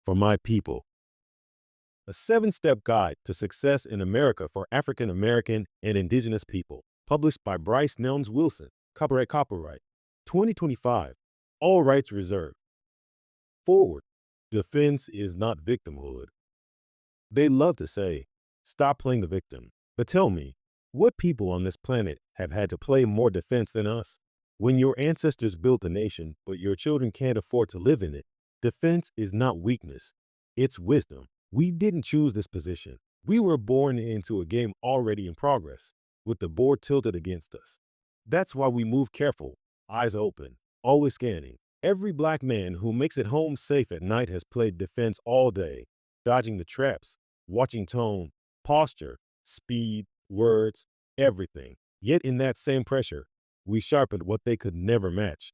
for my people. A 7-step guide to success in America for African American and Indigenous people, published by Brice Nelms Wilson, copyright 2025, all rights reserved. Forward. Defense is not victimhood. They love to say, stop playing the victim. But tell me, what people on this planet have had to play more defense than us? When your ancestors built a nation, but your children can't afford to live in it, defense is not weakness, it's wisdom. We didn't choose this position. We were born into a game already in progress, with the board tilted against us. That's why we move careful, eyes open, always scanning. Every black man who makes it home safe at night has played defense all day, dodging the traps, watching tone, posture, speed, words, everything. Yet in that same pressure, we sharpened what they could never match: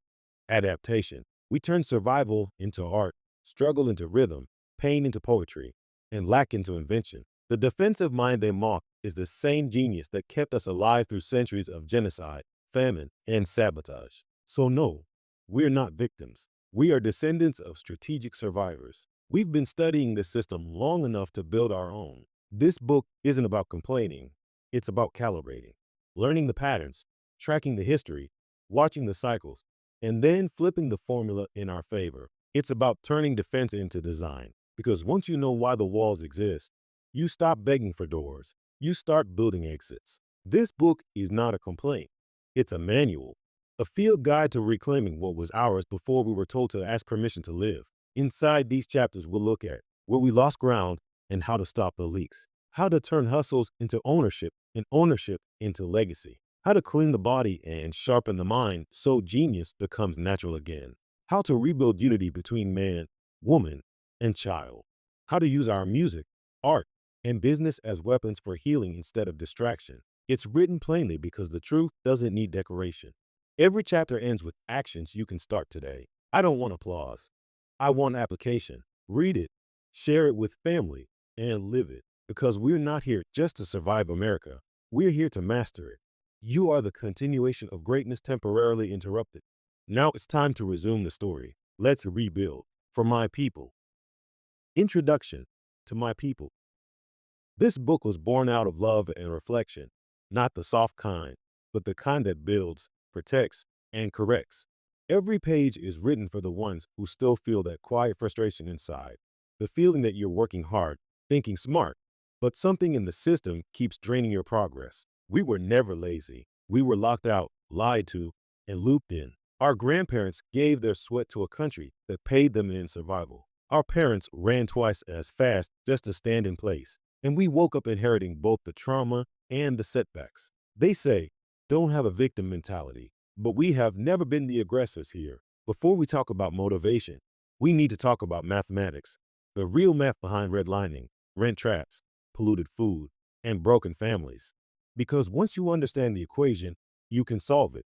adaptation. We turned survival into art, struggle into rhythm, pain into poetry, and lack into invention. The defensive mind they mock is the same genius that kept us alive through centuries of genocide, famine, and sabotage. So no, we're not victims. We are descendants of strategic survivors. We've been studying this system long enough to build our own. This book isn't about complaining. It's about calibrating, learning the patterns, tracking the history, watching the cycles, and then flipping the formula in our favor. It's about turning defense into design. Because once you know why the walls exist, you stop begging for doors. You start building exits. This book is not a complaint. It's a manual, a field guide to reclaiming what was ours before we were told to ask permission to live. Inside these chapters, we'll look at where we lost ground and how to stop the leaks, how to turn hustles into ownership and ownership into legacy, how to clean the body and sharpen the mind so genius becomes natural again, how to rebuild unity between man, woman, and child, how to use our music, art, and business as weapons for healing instead of distraction. It's written plainly because the truth doesn't need decoration. Every chapter ends with actions you can start today. I don't want applause. I want application. Read it, share it with family, and live it. Because we're not here just to survive America. We're here to master it. You are the continuation of greatness temporarily interrupted. Now it's time to resume the story. Let's rebuild. For my people. Introduction to my people. This book was born out of love and reflection, not the soft kind, but the kind that builds, protects, and corrects. Every page is written for the ones who still feel that quiet frustration inside, the feeling that you're working hard, thinking smart, but something in the system keeps draining your progress. We were never lazy. We were locked out, lied to, and looped in. Our grandparents gave their sweat to a country that paid them in survival. Our parents ran twice as fast just to stand in place, and we woke up inheriting both the trauma and the setbacks. They say, don't have a victim mentality, but we have never been the aggressors here. Before we talk about motivation, we need to talk about mathematics, the real math behind redlining, rent traps, polluted food, and broken families. Because once you understand the equation, you can solve it.